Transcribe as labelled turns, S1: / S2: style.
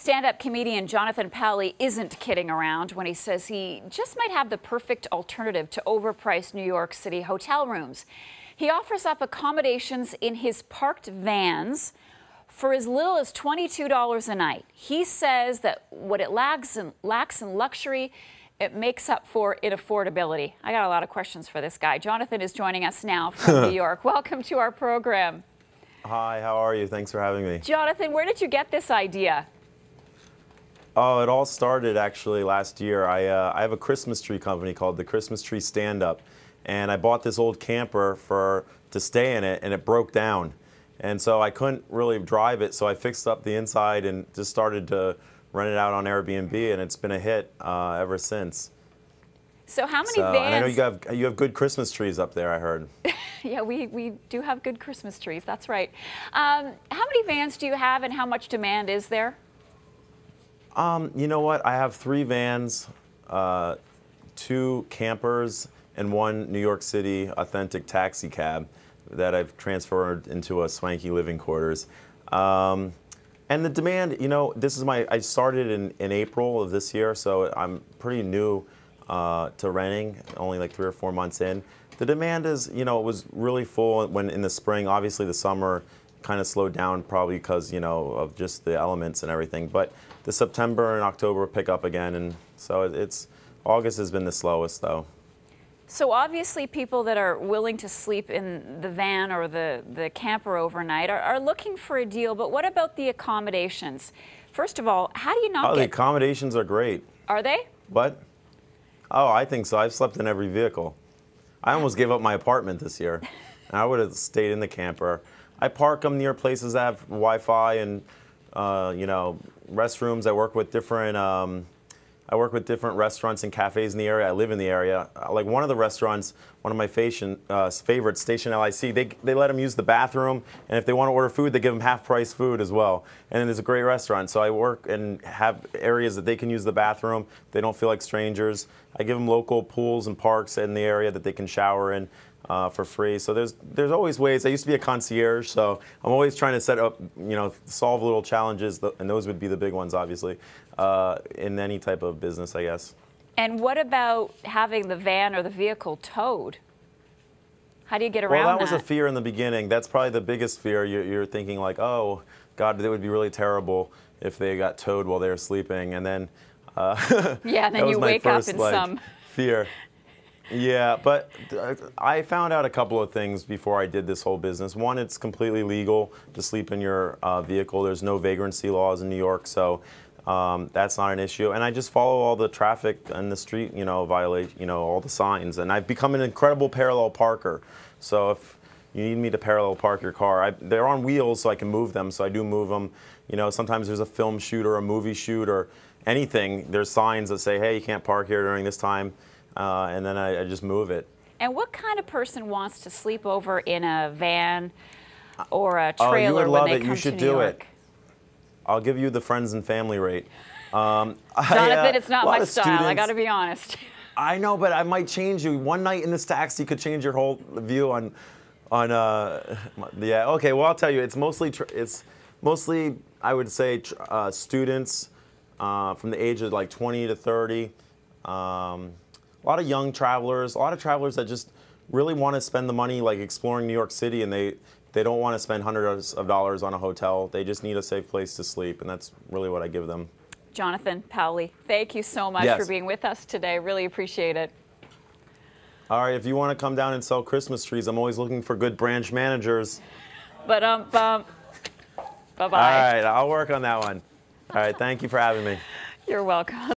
S1: Stand-up comedian Jonathan Powley isn't kidding around when he says he just might have the perfect alternative to overpriced New York City hotel rooms. He offers up accommodations in his parked vans for as little as $22 a night. He says that what it lacks in luxury, it makes up for in affordability. I got a lot of questions for this guy. Jonathan is joining us now from New York. Welcome to our program.
S2: Hi, how are you? Thanks for having me.
S1: Jonathan, where did you get this idea?
S2: Oh, it all started actually last year. I have a Christmas tree company called the Christmas Tree Stand-Up, and I bought this old camper to stay in it, and it broke down. And so I couldn't really drive it, so I fixed up the inside and just started to rent it out on Airbnb, and it's been a hit ever sinch.
S1: So how many vans?
S2: And I know you have good Christmas trees up there, I heard.
S1: Yeah, we do have good Christmas trees, that's right. How many vans do you have, and how much demand is there?
S2: You know what? I have 3 vans, 2 campers, and 1 New York City authentic taxi cab that I've transferred into a swanky living quarters. And the demand, you know, I started in April of this year, so I'm pretty new to renting, only like 3 or 4 months in. The demand is, you know, it was really full when in the spring. Obviously the summer kind of slowed down probably because, you know, of just the elements and everything. But the September and October pick up again, and so August has been the slowest though.
S1: So obviously people that are willing to sleep in the van or the camper overnight are looking for a deal, but what about the accommodations? First of all, how do you not
S2: the accommodations are great.
S1: Are they?
S2: What? Oh, I think so. I've slept in every vehicle. I almost gave up my apartment this year. I would have stayed in the camper. I park them near places that have Wi-Fi and you know, restrooms. I work with different restaurants and cafes in the area. I live in the area. Like one of the restaurants, one of my favorites, Station NYC, they let them use the bathroom, and if they want to order food, they give them half-price food as well. And it's a great restaurant. So I work and have areas that they can use the bathroom. They don't feel like strangers. I give them local pools and parks in the area that they can shower in for free. So there's always ways. I used to be a concierge, so I'm always trying to set up, you know, solve little challenges, and those would be the big ones, obviously, in any type of business, I guess. And
S1: what about having the van or the vehicle towed? How do you get around that?
S2: Well, that was a fear in the beginning. That's probably the biggest fear. You're thinking like, oh, God, it would be really terrible if they got towed while they were sleeping, and then
S1: yeah, and then you wake up in some
S2: fear. Yeah, but I found out a couple of things before I did this whole business. One, it's completely legal to sleep in your vehicle. There's no vagrancy laws in New York, so that's not an issue. And I just follow all the traffic on the street, you know, all the signs. And I've become an incredible parallel parker. So if you need me to parallel park your car, they're on wheels, so I can move them. So I do move them. You know, sometimes there's a film shoot or a movie shoot or anything. There's signs that say, hey, you can't park here during this time. And then I just move it.
S1: And what kind of person wants to sleep over in a van or a
S2: trailer?
S1: Oh,
S2: you would love
S1: when they
S2: it.
S1: come
S2: You should
S1: to New
S2: do
S1: York?
S2: it. I'll give you the friends and family rate.
S1: Jonathan, it's not my style. I got to be honest.
S2: I know, but I might change you. One night in this taxi could change your whole view on yeah. Okay. Well, I'll tell you. It's mostly I would say students from the age of like 20 to 30. A lot of young travelers, a lot of travelers that just really want to spend the money like exploring New York City, and they don't want to spend hundreds of dollars on a hotel. They just need a safe place to sleep, and that's really what I give them.
S1: Jonathan Powley, thank you so much for being with us today. Really appreciate it.
S2: All right, if you want to come down and sell Christmas trees, I'm always looking for good branch managers.
S1: Bye-bye.
S2: All right, I'll work on that one. All right, thank you for having me.
S1: You're welcome.